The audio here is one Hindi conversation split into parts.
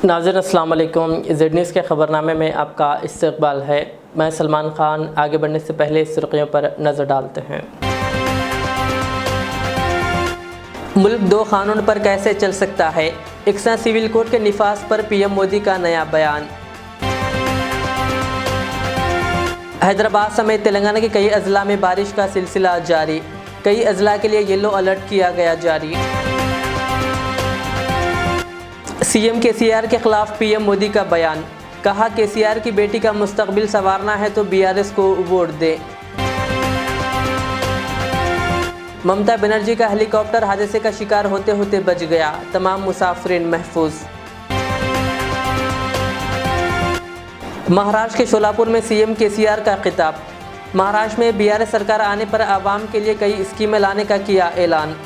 नाज़रीन अस्सलाम वालेकुम। ज़ेड न्यूज़ के ख़बरनामे में आपका इस्तकबाल है। मैं सलमान ख़ान। आगे बढ़ने से पहले इस सुर्खियों पर नज़र डालते हैं। मुल्क दो कानून पर कैसे चल सकता है, इकसा सिविल कोड के निफाज पर पीएम मोदी का नया बयान। हैदराबाद समेत तेलंगाना के कई अजला में बारिश का सिलसिला जारी, कई अजला के लिए येलो अलर्ट किया गया जारी। सीएम केसीआर के खिलाफ पीएम मोदी का बयान, कहा केसीआर की बेटी का मुस्तकबिल संवारना है तो बीआरएस को वोट दे। ममता बनर्जी का हेलीकॉप्टर हादसे का शिकार होते होते बच गया, तमाम मुसाफिरीन महफूज। महाराष्ट्र के शोलापुर में सीएम केसीआर का खिताब, महाराष्ट्र में बीआरएस सरकार आने पर आवाम के लिए कई स्कीमें लाने का किया ऐलान।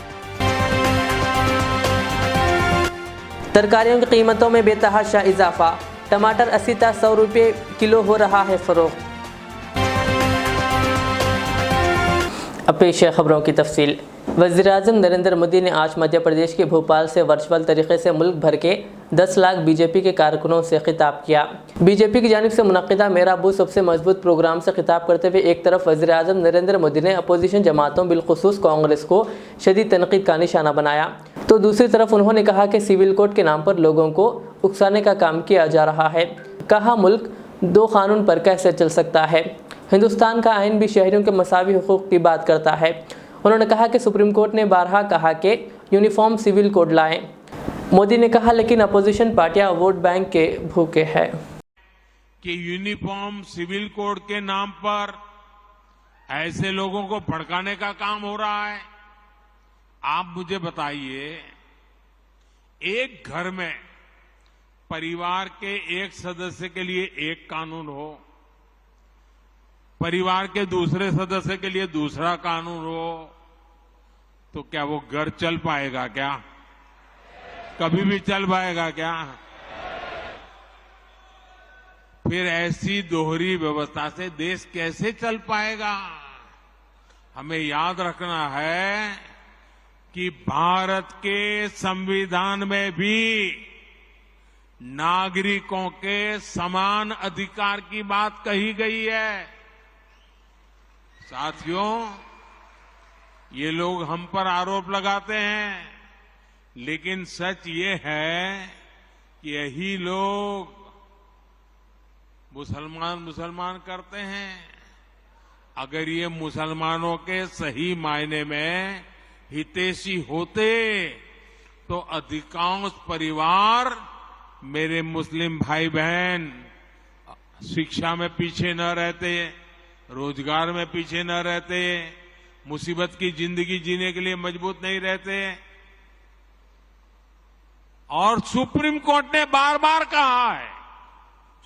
तरकारियों की कीमतों में बेतहाशा इजाफा, टमाटर 80 से 100 रुपये किलो हो रहा है फरोख्त। अब पेश है खबरों की तफसील। वज़ीर-ए-आज़म नरेंद्र मोदी ने आज मध्य प्रदेश के भोपाल से वर्चुअल तरीके से मुल्क भर के 10 लाख बीजेपी के कारकुनों से खिताब किया। बीजेपी की जानिब से मुनक्किदा मेरा बूथ सबसे मजबूत प्रोग्राम से खिताब करते हुए एक तरफ वज़ीर-ए-आज़म नरेंद्र मोदी ने अपोजिशन जमातों बिलखुसूस कांग्रेस को शदीद तनकीद का निशाना बनाया, तो दूसरी तरफ उन्होंने कहा कि सिविल कोड के नाम पर लोगों को उकसाने का काम किया जा रहा है। कहा मुल्क दो कानून पर कैसे चल सकता है, हिंदुस्तान का आइन भी शहरियों के मसावी हुकूक की बात करता है। उन्होंने कहा कि सुप्रीम कोर्ट ने बारहा कहा कि यूनिफॉर्म सिविल कोड लाएं। मोदी ने कहा लेकिन अपोजिशन पार्टियां वोट बैंक के भूखे हैं कि यूनिफॉर्म सिविल कोड के नाम पर ऐसे लोगों को भड़काने का काम हो रहा है। आप मुझे बताइए, एक घर में परिवार के एक सदस्य के लिए एक कानून हो, परिवार के दूसरे सदस्य के लिए दूसरा कानून हो, तो क्या वो घर चल पाएगा? क्या कभी भी चल पाएगा क्या? फिर ऐसी दोहरी व्यवस्था से देश कैसे चल पाएगा? हमें याद रखना है कि भारत के संविधान में भी नागरिकों के समान अधिकार की बात कही गई है। साथियों, ये लोग हम पर आरोप लगाते हैं, लेकिन सच ये है कि यही लोग मुसलमान करते हैं। अगर ये मुसलमानों के सही मायने में हितैषी होते तो अधिकांश परिवार, मेरे मुस्लिम भाई बहन, शिक्षा में पीछे न रहते, रोजगार में पीछे न रहते, मुसीबत की जिंदगी जीने के लिए मजबूत नहीं रहते। और सुप्रीम कोर्ट ने बार बार कहा है,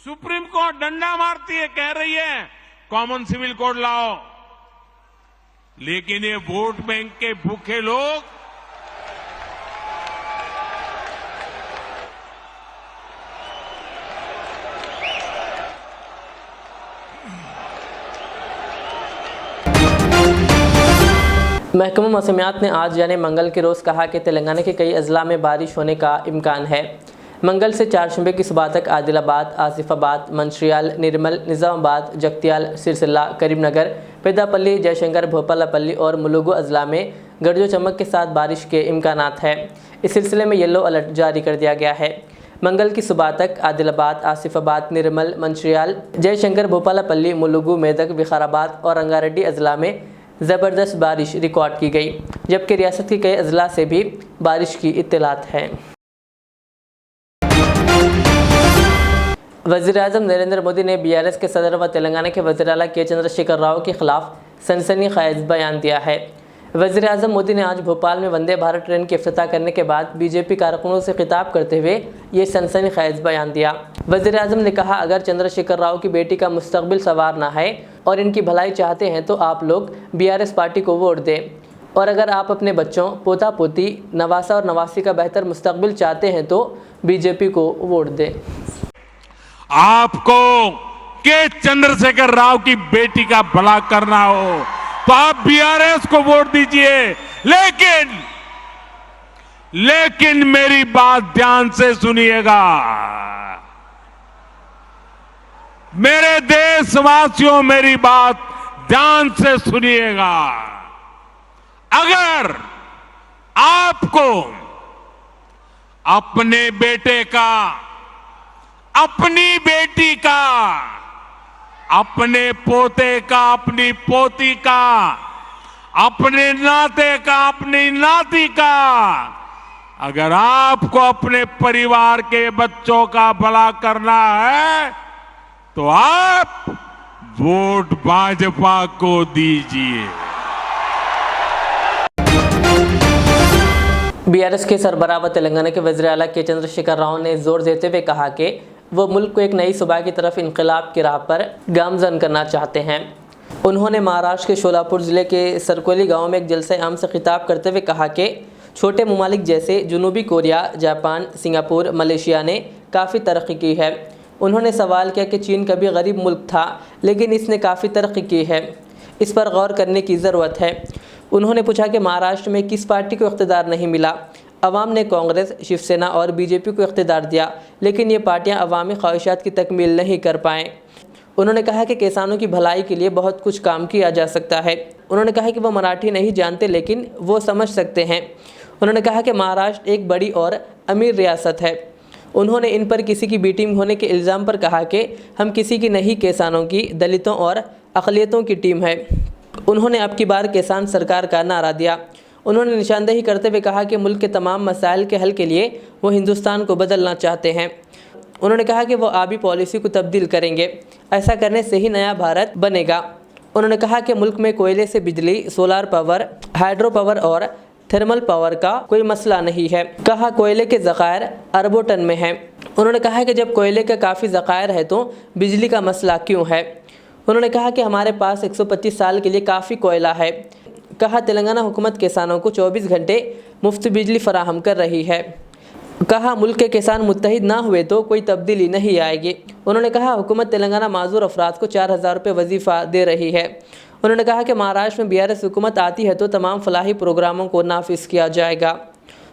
सुप्रीम कोर्ट डंडा मारती है, कह रही है कॉमन सिविल कोड लाओ, लेकिन ये वोट बैंक के भूखे लोग महकमा मौसमियात ने आज यानी मंगल के रोज़ कहा कि तेलंगाना के कई अजला में बारिश होने का इम्कान है। मंगल से चारशंबे की सुबह तक आदिलाबाद, आसिफाबाद, मंचिर्याल, निर्मल, निजामाबाद, जगत्याल, सिरसिल्ला, करीमनगर, पेदापल्ली, जयशंकर, भोपालपल्ली और मुलुगु अजला में गरजो चमक के साथ बारिश के इम्कानात हैं। इस सिलसिले में येलो अलर्ट जारी कर दिया गया है। मंगल की सुबह तक आदिलाबाद, आसिफाबाद, निर्मल, मंचिर्याल, जयशंकर, भोपालपल्ली, मुलुगु, मेदक, विकाराबाद और रंगारेड्डी अजला में ज़बरदस्त बारिश रिकॉर्ड की गई, जबकि रियासत के कई अजला से भी बारिश की इत्तलात है। वज़ीर-ए-आज़म नरेंद्र मोदी ने बीआरएस के सदर व तेलंगाना के वज़ीर आला के चंद्रशेखर राव के खिलाफ सनसनीखेज बयान दिया है। वज़ीर-ए-आज़म मोदी ने आज भोपाल में वंदे भारत ट्रेन के इफ्तिताह करने के बाद बीजेपी कारकुनों से खिताब करते हुए ये सनसनीखेज बयान दिया। वज़ीर-ए-आज़म ने कहा, अगर चंद्रशेखर राव की बेटी का मुस्तकबिल संवारना है और इनकी भलाई चाहते हैं तो आप लोग बीआरएस पार्टी को वोट दें, और अगर आप अपने बच्चों, पोता पोती, नवासा और नवासी का बेहतर मुस्तकबिल चाहते हैं तो बीजेपी को वोट दें। आपको के चंद्रशेखर राव की बेटी का भला करना हो तो आप बीआरएस को वोट दीजिए, लेकिन लेकिन मेरी बात ध्यान से सुनिएगा। मेरे देशवासियों, मेरी बात ध्यान से सुनिएगा। अगर आपको अपने बेटे का, अपनी बेटी का, अपने पोते का, अपनी पोती का, अपने नाते का, अपनी नाती का, अगर आपको अपने परिवार के बच्चों का भला करना है तो आप वोट भाजपा को दीजिए। बीआरएस के सरबराह व तेलंगाना के वज़ीर आला के चंद्रशेखर राव ने जोर देते हुए कहा कि वो मुल्क को एक नई सुबह की तरफ इनकलाब की राह पर गामजन करना चाहते हैं। उन्होंने महाराष्ट्र के शोलापुर ज़िले के सरकोली गांव में एक जलसे आम से खिताब करते हुए कहा कि छोटे ममालिक जैसे जनूबी कोरिया, जापान, सिंगापुर, मलेशिया ने काफ़ी तरक्की की है। उन्होंने सवाल किया कि चीन कभी गरीब मुल्क था लेकिन इसने काफ़ी तरक्की की है, इस पर गौर करने की ज़रूरत है। उन्होंने पूछा कि महाराष्ट्र में किस पार्टी को इख्तिदार नहीं मिला। अवाम ने कांग्रेस, शिवसेना और बीजेपी को इख्तिदार दिया, लेकिन ये पार्टियां अवामी ख्वाहिशात की तकमील नहीं कर पाएँ। उन्होंने कहा कि किसानों की भलाई के लिए बहुत कुछ काम किया जा सकता है। उन्होंने कहा कि वो मराठी नहीं जानते लेकिन वो समझ सकते हैं। उन्होंने कहा कि महाराष्ट्र एक बड़ी और अमीर रियासत है। उन्होंने इन पर किसी की बी टीम होने के इल्ज़ाम पर कहा कि हम किसी की नहीं, किसानों की, दलितों और अक़लियतों की टीम है। उन्होंने अब की बार किसान सरकार का नारा दिया। उन्होंने निशानदेही करते हुए कहा कि मुल्क के तमाम मसाइल के हल के लिए वो हिंदुस्तान को बदलना चाहते हैं। उन्होंने कहा कि वो आबी पॉलिसी को तब्दील करेंगे, ऐसा करने से ही नया भारत बनेगा। उन्होंने कहा कि मुल्क में कोयले से बिजली, सोलार पावर, हाइड्रो पावर और थर्मल पावर का कोई मसला नहीं है। कहा कोयले के ज़खायर अरबों टन में हैं। उन्होंने कहा कि जब कोयले का काफ़ी ज़खायर है तो बिजली का मसला क्यों है। उन्होंने कहा कि हमारे पास 125 साल के लिए काफ़ी कोयला है। कहा तेलंगाना हुकूमत किसानों को 24 घंटे मुफ्त बिजली फराहम कर रही है। कहा मुल्क के किसान मुत्तहिद ना हुए तो कोई तब्दीली नहीं आएगी। उन्होंने कहा हुकूमत तेलंगाना माजूर अफराद को 4000 रुपये वजीफ़ा दे रही है। उन्होंने कहा कि महाराष्ट्र में बीआरएस हुकूमत आती है तो तमाम फलाही प्रोग्रामों को नाफिज किया जाएगा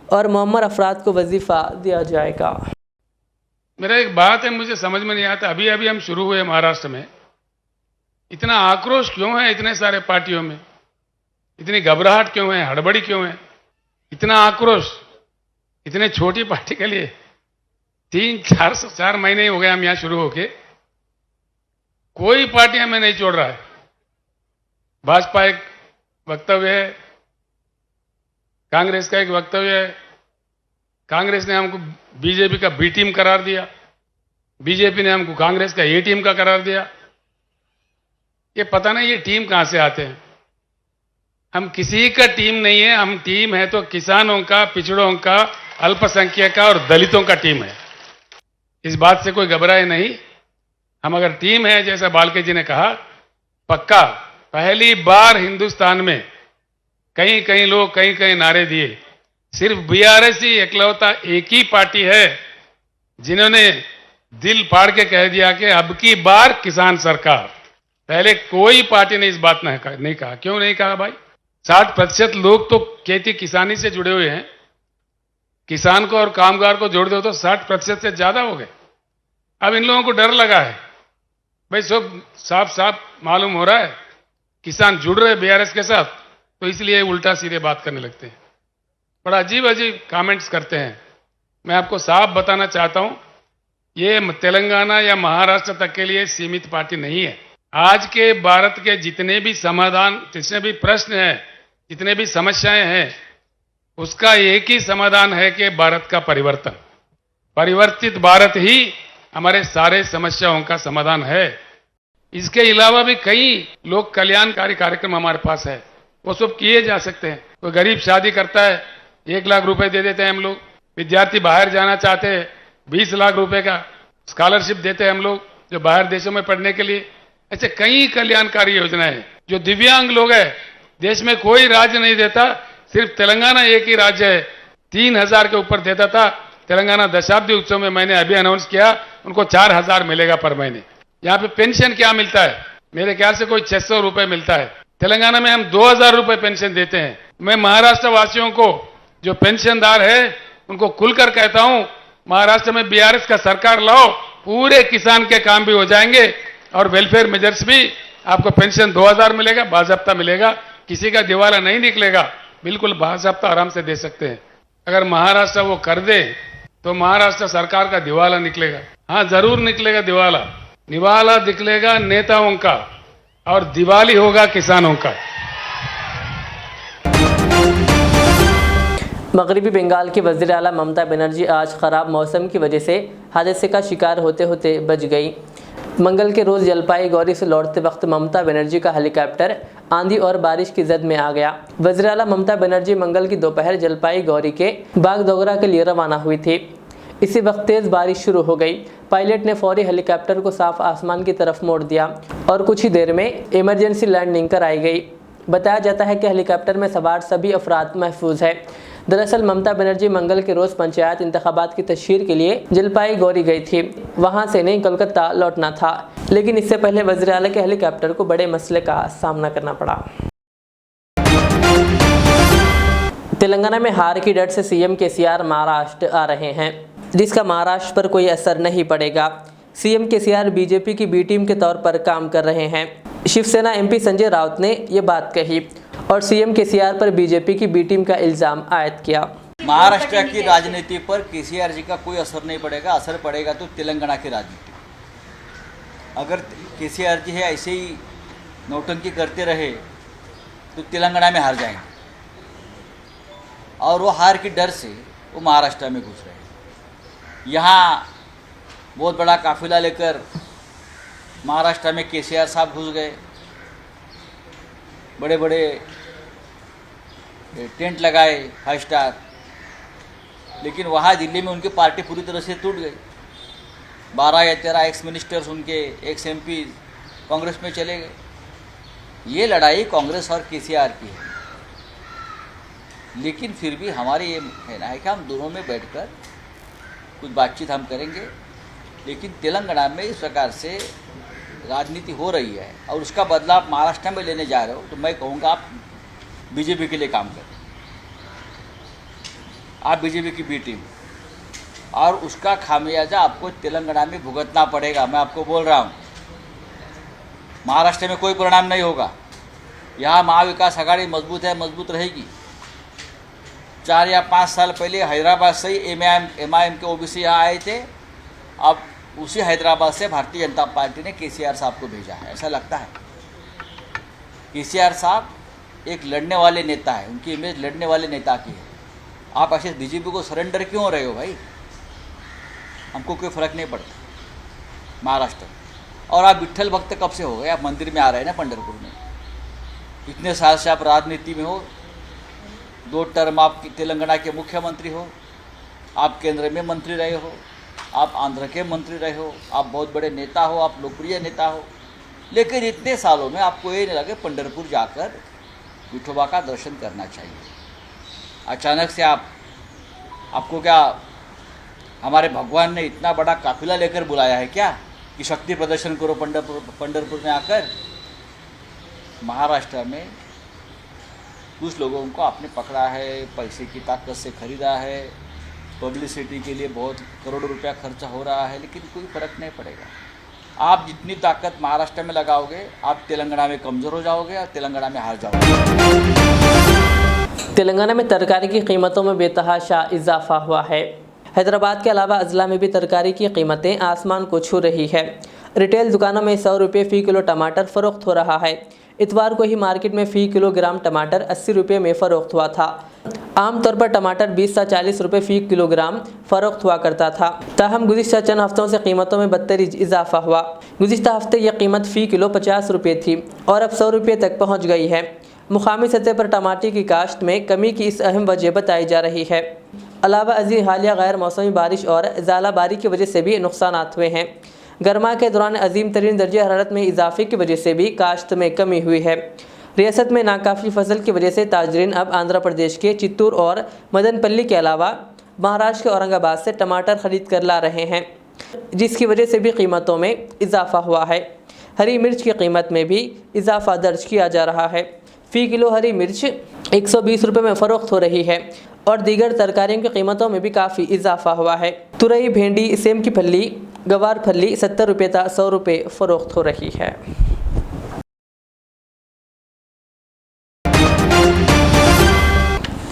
और मुअम्मर अफराद को वजीफ़ा दिया जाएगा। मेरा एक बात है, मुझे समझ में नहीं आता, अभी अभी हम शुरू हुए महाराष्ट्र में, इतना आक्रोश क्यों है इतने सारे पार्टियों में, इतनी घबराहट क्यों है, हड़बड़ी क्यों है, इतना आक्रोश इतने छोटी पार्टी के लिए। 4 महीने ही हो गए हम यहां शुरू होके, कोई पार्टी हमें नहीं छोड़ रहा है। भाजपा एक वक्तव्य है, कांग्रेस का एक वक्तव्य है। कांग्रेस ने हमको बीजेपी का बी टीम करार दिया, बीजेपी ने हमको कांग्रेस का ए टीम का करार दिया। ये पता नहीं ये टीम कहां से आते हैं। हम किसी का टीम नहीं है, हम टीम है तो किसानों का, पिछड़ों का, अल्पसंख्यक का और दलितों का टीम है। इस बात से कोई घबराए नहीं। हम अगर टीम है जैसा बालके जी ने कहा, पक्का पहली बार हिंदुस्तान में कहीं कहीं लोग कहीं कहीं नारे दिए, सिर्फ बीआरएस ही इकलौता एक ही पार्टी है जिन्होंने दिल फाड़ के कह दिया कि अब की बार किसान सरकार। पहले कोई पार्टी ने इस बात नहीं कहा। क्यों नहीं कहा भाई? 60% लोग तो खेती किसानी से जुड़े हुए हैं। किसान को और कामगार को जोड़ दो तो 60% से ज्यादा हो गए। अब इन लोगों को डर लगा है भाई, सब साफ साफ मालूम हो रहा है किसान जुड़ रहे बीआरएस के साथ, तो इसलिए उल्टा सीधे बात करने लगते हैं, बड़ा अजीब अजीब कमेंट्स करते हैं। मैं आपको साफ बताना चाहता हूं, ये तेलंगाना या महाराष्ट्र तक के लिए सीमित पार्टी नहीं है। आज के भारत के जितने भी समाधान, जितने भी प्रश्न हैं, जितने भी समस्याएं हैं, उसका एक ही समाधान है कि भारत का परिवर्तन। परिवर्तित भारत ही हमारे सारे समस्याओं का समाधान है। इसके अलावा भी कई लोक कल्याणकारी कार्यक्रम हमारे पास है, वो सब किए जा सकते हैं। कोई गरीब शादी करता है, 1 लाख रुपए दे देते हैं हम लोग। विद्यार्थी बाहर जाना चाहते हैं, 20 लाख रुपए का स्कॉलरशिप देते हैं हम लोग जो बाहर देशों में पढ़ने के लिए। ऐसे कई कल्याणकारी योजनाएं हैं। जो दिव्यांग लोग हैं, देश में कोई राज्य नहीं देता, सिर्फ तेलंगाना एक ही राज्य है 3000 के ऊपर देता था। तेलंगाना दशाब्दी उत्सव में मैंने अभी अनाउंस किया, उनको 4000 मिलेगा पर महीने। यहाँ पे पेंशन क्या मिलता है? मेरे ख्याल से कोई 600 रुपए मिलता है। तेलंगाना में हम 2000 रुपए पेंशन देते हैं। मैं महाराष्ट्र वासियों को जो पेंशनदार है उनको खुलकर कहता हूं, महाराष्ट्र में बीआरएस का सरकार लाओ, पूरे किसान के काम भी हो जाएंगे और वेलफेयर मेजर्स भी, आपको पेंशन 2000 मिलेगा, बाज़ाब्ता मिलेगा, किसी का दिवाला नहीं निकलेगा, बिल्कुल बाज़ाब्ता आराम से दे सकते हैं। अगर महाराष्ट्र वो कर दे तो महाराष्ट्र सरकार का दिवाला निकलेगा। हाँ, जरूर निकलेगा दिवाला। दिवाला निकलेगा नेताओं का और दिवाली होगा किसानों का। मगरबी बंगाल की वज़ीर आला ममता बनर्जी आज ख़राब मौसम की वजह से हादसे का शिकार होते होते बच गई। मंगल के रोज़ जलपाईगुड़ी से लौटते वक्त ममता बनर्जी का हेलीकॉप्टर आंधी और बारिश की जद में आ गया। वज़ीर आला ममता बनर्जी मंगल की दोपहर जलपाईगुड़ी के बागडोगरा के लिए रवाना हुई थी। इसी वक्त तेज़ बारिश शुरू हो गई। पायलट ने फौरी हेलीकॉप्टर को साफ आसमान की तरफ मोड़ दिया और कुछ ही देर में इमरजेंसी लैंडिंग कराई गई। बताया जाता है कि हेलीकॉप्टर में सवार सभी अफराद महफूज है। दरअसल ममता बनर्जी मंगल के रोज़ पंचायत इंतखाबात की तशहीर के लिए जलपाईगुड़ी गई थी। वहां से नहीं कोलकाता लौटना था, लेकिन इससे पहले वज़ीर आला के हेलीकॉप्टर को बड़े मसले का सामना करना पड़ा। तेलंगाना में हार की डर से सीएम केसीआर महाराष्ट्र आ रहे हैं, जिसका महाराष्ट्र पर कोई असर नहीं पड़ेगा। सीएम केसीआर बीजेपी की बी टीम के तौर पर काम कर रहे हैं। शिवसेना एमपी संजय राउत ने ये बात कही और सीएम केसीआर पर बीजेपी की बी टीम का इल्ज़ाम आयद किया। महाराष्ट्र की राजनीति पर केसीआर जी का कोई असर नहीं पड़ेगा। असर पड़ेगा तो तेलंगाना की राजनीति। अगर केसीआर जी है ऐसे ही नौटंकी करते रहे तो तेलंगाना में हार जाएंगे, और वो हार की डर से वो महाराष्ट्र में घुस रहे हैं। यहाँ बहुत बड़ा काफिला लेकर महाराष्ट्र में केसीआर साहब घुस गए, बड़े बड़े टेंट लगाए 5 स्टार, लेकिन वहाँ दिल्ली में उनकी पार्टी पूरी तरह से टूट गई। 12 या 13 एक्स मिनिस्टर्स उनके, एक्स एमपी कांग्रेस में चले गए। ये लड़ाई कांग्रेस और केसीआर की है, लेकिन फिर भी हमारे ये कहना है कि हम दोनों में बैठकर कुछ बातचीत हम करेंगे। लेकिन तेलंगाना में इस प्रकार से राजनीति हो रही है और उसका बदला आप महाराष्ट्र में लेने जा रहे हो, तो मैं कहूँगा आप बीजेपी के लिए काम करें। आप बीजेपी की बी टीम, और उसका खामियाजा आपको तेलंगाना में भुगतना पड़ेगा। मैं आपको बोल रहा हूँ, महाराष्ट्र में कोई परिणाम नहीं होगा। यहाँ महाविकास आघाड़ी मजबूत है, मजबूत रहेगी। 4 या 5 साल पहले हैदराबाद से ही एमआईएम के ओबीसी यहाँ आए थे। अब उसी हैदराबाद से भारतीय जनता पार्टी ने केसीआर साहब को भेजा है। ऐसा लगता है केसीआर साहब एक लड़ने वाले नेता है, उनकी इमेज लड़ने वाले नेता की है। आप ऐसे बीजेपी को सरेंडर क्यों हो रहे हो भाई? हमको कोई फर्क नहीं पड़ता महाराष्ट्र। और आप विट्ठल भक्त कब से हो गए? आप मंदिर में आ रहे हैं ना पंढरपुर में। इतने साल से आप राजनीति में हो, 2 टर्म आप तेलंगाना के मुख्यमंत्री हो, आप केंद्र में मंत्री रहे हो, आप आंध्र के मंत्री रहे हो, आप बहुत बड़े नेता हो, आप लोकप्रिय नेता हो, लेकिन इतने सालों में आपको ये नहीं लगे पंढरपुर जाकर विठोबा का दर्शन करना चाहिए। अचानक से आपको क्या हमारे भगवान ने इतना बड़ा काफिला लेकर बुलाया है क्या कि शक्ति प्रदर्शन करो पंढरपुर में आकर? महाराष्ट्र में कुछ लोगों को आपने पकड़ा है, पैसे की ताकत से खरीदा है, पब्लिसिटी के लिए बहुत करोड़ों रुपया खर्चा हो रहा है, लेकिन कोई फर्क नहीं पड़ेगा। आप जितनी ताकत महाराष्ट्र में लगाओगे, आप तेलंगाना में कमज़ोर हो जाओगे और तेलंगाना में हार जाओगे। तेलंगाना में तरकारी की कीमतों में बेतहाशा इजाफा हुआ है। हैदराबाद के अलावा अजला में भी तरकारी की कीमतें आसमान को छू रही है। रिटेल दुकानों में 100 रुपये फ़ी किलो टमाटर फ़रोख्त हो रहा है। इतवार को ही मार्केट में फ़ी किलोग्राम टमाटर 80 रुपये में फ़रोख्त हुआ था। आमतौर पर टमाटर 20 से 40 रुपये फ़ी किलोग्राम फ़रोख्त हुआ करता था। ताहम गुज़िश्ता चंद हफ्तों से कीमतों में बदतरीज इजाफा हुआ। गुज़िश्ता हफ्ते यह कीमत फ़ी किलो 50 रुपये थी और अब 100 रुपये तक पहुँच गई है। मुकामी सतह पर टमाटर की काश्त में कमी की इस अहम वजह बताई जा रही है। अलावा अजीब हालिया गैर मौसमी बारिश और ज़ालाबारी की वजह से भी नुकसानात हुए हैं। गर्मा के दौरान अजीम तरीन दर्जे हरारत में इजाफे की वजह से भी काश्त में कमी हुई है। रियासत में नाकाफ़ी फसल की वजह से ताजरीन अब आंध्र प्रदेश के चित्तूर और मदनपल्ली के अलावा महाराष्ट्र के औरंगाबाद से टमाटर खरीद कर ला रहे हैं, जिसकी वजह से भी कीमतों में इजाफा हुआ है। हरी मिर्च की कीमत में भी इजाफा दर्ज किया जा रहा है। फ़ी किलो हरी मिर्च 120 रुपये में फ़रोख्त हो रही है और दीगर तरकारियों की कीमतों में भी काफ़ी इजाफा हुआ है। तुरई, भेंडी, सेम की फली, गवार फली 70 रुपये था 100 रुपये फ़रोख्त हो रही है।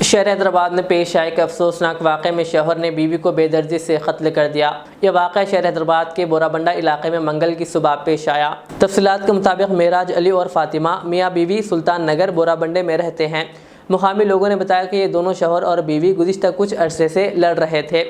शहर हैदराबाद में पेश आए एक अफसोसनाक वाक़े में शौहर ने बीवी को बेदर्जी से कत्ल कर दिया। यह वाक़ा शहर हैदराबाद के बोराबंडा इलाके में मंगल की सुबह पेश आया। तफसीलात के मुताबिक मेराज अली और फातिमा मियाँ बीवी सुल्तान नगर बोराबंडे में रहते हैं। मुकामी लोगों ने बताया कि ये दोनों शौहर और बीवी गुज़िश्ता कुछ अरसे से लड़ रहे थे।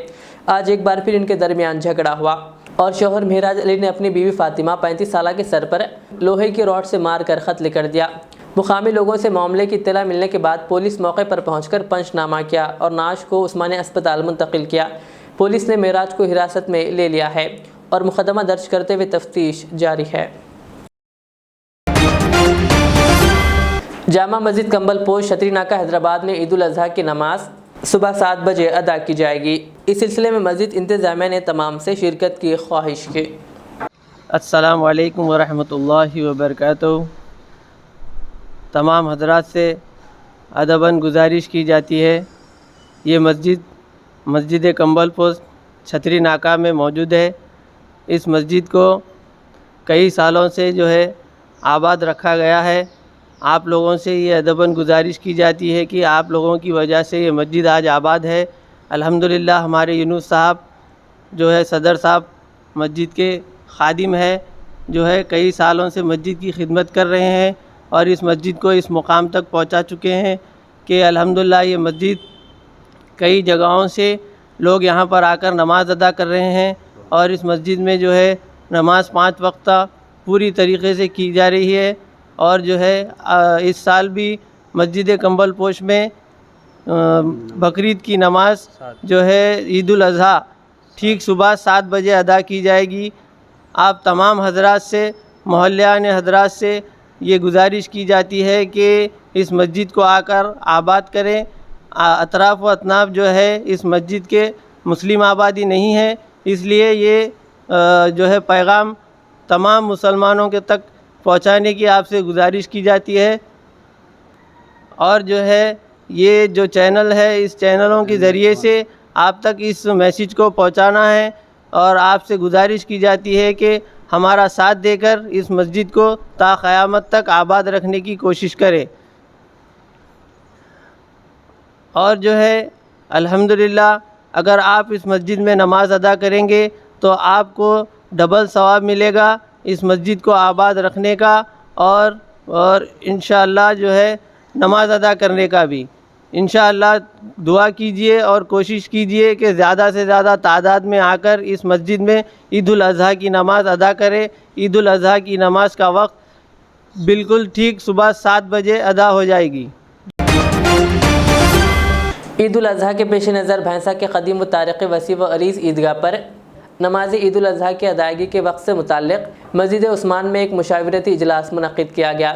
आज एक बार फिर इनके दरमियान झगड़ा हुआ और शौहर मेराज अली ने अपनी बीवी फातिमा 35 साल के सर पर लोहे की रॉड से मारकर कत्ल कर दिया। मुकामी लोगों से मामले की इत्तला मिलने के बाद पुलिस मौके पर पहुंचकर पंचनामा किया और नाश को उस्मानिया अस्पताल मुंतकिल किया। पुलिस ने मेराज को हिरासत में ले लिया है और मुकदमा दर्ज करते हुए तफ्तीश जारी है। जामा मस्जिद कंबलपोश छतरी नाका हैदराबाद में ईद उल अज़हा की नमाज सुबह 7 बजे अदा की जाएगी। इस सिलसिले में मस्जिद इंतज़ामिया ने तमाम से शिरकत की ख्वाहिश की। अस्सलाम वालेकुम वरहमतुल्लाहि वबरकातुहू। तमाम हजरात से अदबन गुजारिश की जाती है, ये मस्जिद कंबलपोश छतरी नाका में मौजूद है। इस मस्जिद को कई सालों से जो है आबाद रखा गया है। आप लोगों से ये अदबन गुजारिश की जाती है कि आप लोगों की वजह से ये मस्जिद आज आबाद है। अल्हम्दुलिल्लाह हमारे यूनुस साहब जो है सदर साहब मस्जिद के खादिम है, जो है कई सालों से मस्जिद की खिदमत कर रहे हैं और इस मस्जिद को इस मुकाम तक पहुंचा चुके हैं कि अल्हम्दुलिल्लाह ये मस्जिद कई जगहों से लोग यहाँ पर आकर नमाज़ अदा कर रहे हैं और इस मस्जिद में जो है नमाज़ 5 वक्त पूरी तरीके से की जा रही है। और जो है इस साल भी मस्जिद कंबलपोश में बकरीद की नमाज जो है ईद उल अज़हा ठीक सुबह 7 बजे अदा की जाएगी। आप तमाम हजरात से, मोहल्लान हजरात से ये गुजारिश की जाती है कि इस मस्जिद को आकर आबाद करें। अतराफ़ व अतनाफ़ जो है इस मस्जिद के मुस्लिम आबादी नहीं है, इसलिए ये जो है पैगाम तमाम मुसलमानों के तक पहुंचाने की आपसे गुजारिश की जाती है। और जो है ये जो चैनल है, इस चैनलों के ज़रिए से आप तक इस मैसेज को पहुंचाना है और आपसे गुजारिश की जाती है कि हमारा साथ देकर इस मस्जिद को ता क़यामत तक आबाद रखने की कोशिश करें। और जो है अल्हम्दुलिल्लाह अगर आप इस मस्जिद में नमाज अदा करेंगे तो आपको डबल सवाब मिलेगा इस मस्जिद को आबाद रखने का और इंशाअल्लाह जो है नमाज अदा करने का भी। इंशाअल्लाह दुआ कीजिए और कोशिश कीजिए कि ज़्यादा से ज़्यादा तादाद में आकर इस मस्जिद में ईद उल अज़हा की नमाज़ अदा करें। ईद उल अज़हा की नमाज का वक्त बिल्कुल ठीक सुबह 7 बजे अदा हो जाएगी। ईद उल अज़हा के पेश नज़र भैंसा के कदीम व तारीख़ वसी व अरीज़ ईदगाह पर नमाज ईद उल अज़हा की अदायगी के वक्त से मुताल्लिक़ मस्जिद उस्मान में एक मुशावरती इजलास मुनक़्क़िद किया गया,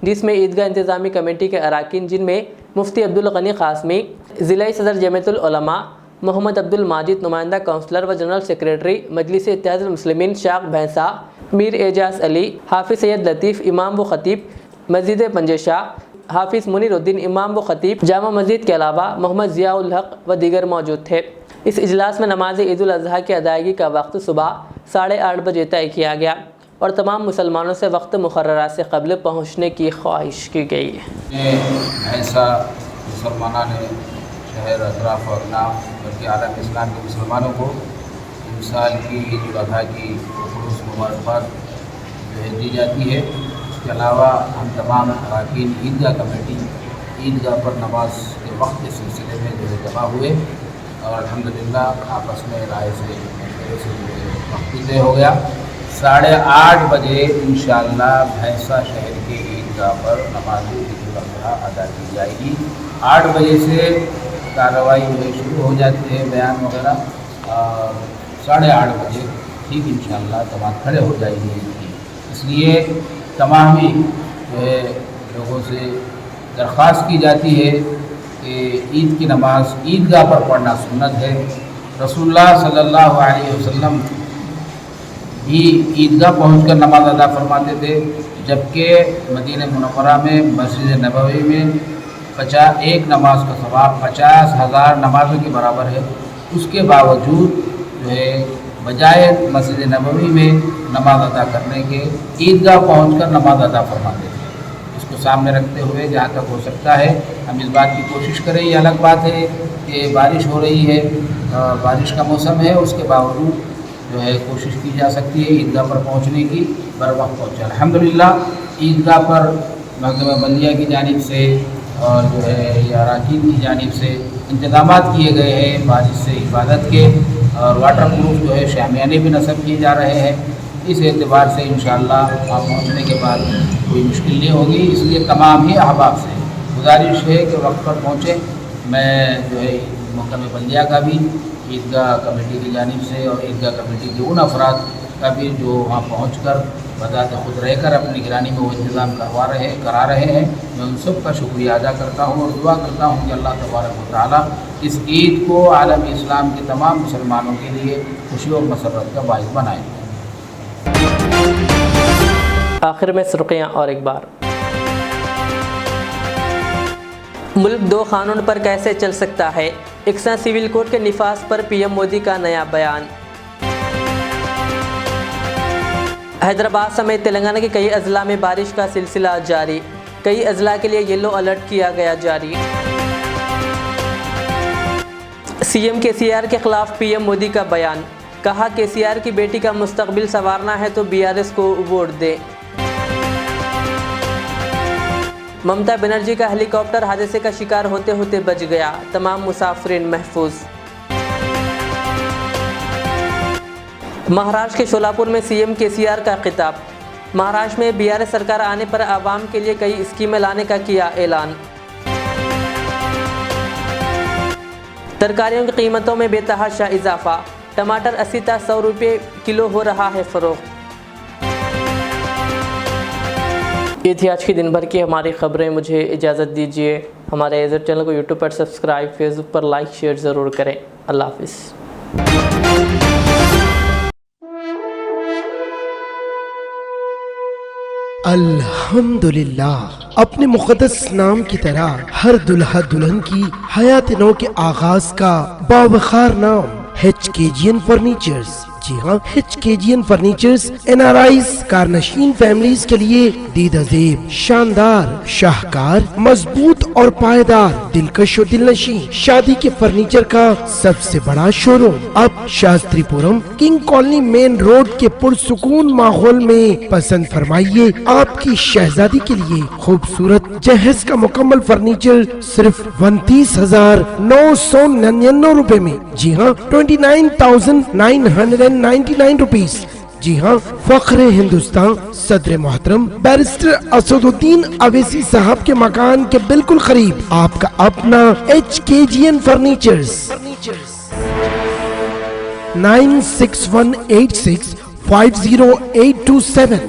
जिसमें ईदगाह इंतज़ामी कमेटी के अरकान जिनमें मुफ्ती अब्दुल गनी क़ासमी, ज़िला सदर जमीयतुल उलमा मोहम्मद अब्दुल माजिद, नुमाइंदा काउंसलर व जनरल सेक्रेटरी मजलिस इत्तेहादुल मुस्लिमीन शाख भैंसा मीर एजाज अली, हाफिज़ सैयद लतीफ़ इमाम व ख़तीब मस्जिद पंजशाह, हाफिज़ मुनीरुद्दीन इमाम व ख़तीब जामा मस्जिद के अलावा मोहम्मद ज़ियाउल हक़ व दीगर मौजूद थे। इस इजलास में नमाज ईद उल अज़हा की अदायगी का वक्त सुबह 8:30 बजे तय किया गया और तमाम मुसलमानों से वक्त मुकर्ररा से कबल पहुँचने की ख्वाहिश की गई। ऐसा मुसलमानों ने शहर अतराफ़ और नाम बल्कि आलम इस्लाम के मुसलमानों को इन साल की ईद उल अज़हा की खुलूस मुबारकबाद जो है दी जाती है। इसके अलावा हम तमाम अरकान ईदगाह कमेटी ईदगाह पर नमाज के वक्त के सिलसिले में जो है जमा हुए और अल्हम्दुलिल्लाह आपस में राय से वक्त तय हो गया। 8:30 बजे इंशाअल्लाह भैंसा शहर के ईदगाह पर नमाज ईद उल अज़हा अदा की जाएगी। 8 बजे से कार्रवाई शुरू हो जाती है, बयान वगैरह। 8:30 बजे ठीक इंशाअल्लाह जमात खड़े हो जाएगी। इसलिए तमाम ही जो है लोगों से दरख्वास्त की जाती है कि ईद की नमाज ईदगाह पर पढ़ना सुन्नत है। रसूलुल्लाह सल्लल्लाहु अलैहि वसल्लम भी ईदगाह पहुंचकर नमाज अदा फरमाते थे, जबकि मदीना मुनव्वरा में मस्जिद नबवी में एक नमाज का सवाब 50,000 नमाजों के बराबर है। उसके बावजूद जो है बजाय मस्जिद नबवी में नमाज अदा करने के ईदगाह पहुंचकर नमाज अदा फरमाते थे। इसको सामने रखते हुए जहाँ तक हो सकता है हम इस बात की कोशिश करें। ये अलग बात है कि बारिश हो रही है, बारिश का मौसम है, उसके बावजूद जो है कोशिश की जा सकती है ईदगाह पर पहुँचने की, बर वक्त पहुँचे। अल्हम्दुलिल्लाह ईदगाह पर महकमा बल्दिया की जानिब से और जो है या अराकीन की जानिब से इंतजामात किए गए हैं बारिश से हिफाजत के, और वाटर प्रूफ जो है शामियाने भी नस्ब किए जा रहे हैं। इस एतबार से इंशाअल्लाह वहाँ पहुँचने के बाद कोई मुश्किल नहीं होगी। इसलिए तमाम ही अहबाब से गुजारिश है कि वक्त पर पहुँचें। मैं जो है महकमा बल्दिया का भी, ईदगाह कमेटी की जानिब से और ईदगाह कमेटी के उन अफराद का भी जो वहाँ पहुँचकर बजात खुद रहकर अपनी गिरानी में वो इंतज़ाम करा रहे हैं, मैं उन सब का शुक्रिया अदा करता हूँ और दुआ करता हूँ कि अल्लाह तबारक व तआला इस ईद को आलम इस्लाम के तमाम मुसलमानों के लिए खुशी और मसरत का बाइस बनाए। आखिर में सुर्खियाँ और एक बार। मुल्क 2 कानून पर कैसे चल सकता है, इकसा सिविल कोड के निफाज पर पीएम मोदी का नया बयान। हैदराबाद समेत तेलंगाना के कई अजला में बारिश का सिलसिला जारी, कई अजला के लिए येलो अलर्ट किया गया जारी। सीएम केसीआर के खिलाफ पीएम मोदी का बयान, कहा केसीआर की बेटी का मुस्तकबिल संवारना है तो बीआरएस को वोट दे। ममता बनर्जी का हेलीकॉप्टर हादसे का शिकार होते होते बच गया, तमाम मुसाफिरीन महफूज। महाराष्ट्र के शोलापुर में सीएम केसीआर का खिताब, महाराष्ट्र में बीआरएस सरकार आने पर आवाम के लिए कई स्कीमें लाने का किया ऐलान। तरकारियों की कीमतों में बेतहाशा इजाफा, टमाटर 80 से 100 रुपये किलो हो रहा है फरोख्त। ये थी आज की दिन भर की हमारी खबरें। मुझे इजाज़त दीजिए। हमारे एज़र चैनल को यूट्यूब पर सब्सक्राइब, फेसबुक पर लाइक शेयर ज़रूर करें। अल्लाह हाफिज़। अल्हम्दुलिल्लाह, अपने मुक़द्दस नाम की तरह हर दुल्हा दुल्हन की हयात नौ के आगाज का बावखार नाम HKGN फर्नीचर्स। जी हाँ, HKGN फर्नीचर्स NRIs कारनशीन फैमिलीज के लिए दीदाजेब, शानदार, शाहकार, मजबूत और पायदार, दिलकश और दिलनशीं शादी के फर्नीचर का सबसे बड़ा शोरूम अब Shastripuram king colony main road के पुरसुकून माहौल में। पसंद फरमाइए आपकी शहजादी के लिए खूबसूरत जहेज का मुकम्मल फर्नीचर सिर्फ 29,999 रुपए में। जी हाँ, 29,999 रुपीज। जी हाँ, फख्र हिंदुस्तान सदर मोहतरम बैरिस्टर असदुद्दीन अवैसी साहब के मकान के बिल्कुल करीब आपका अपना HKGN फर्नीचर्स। 9618650827।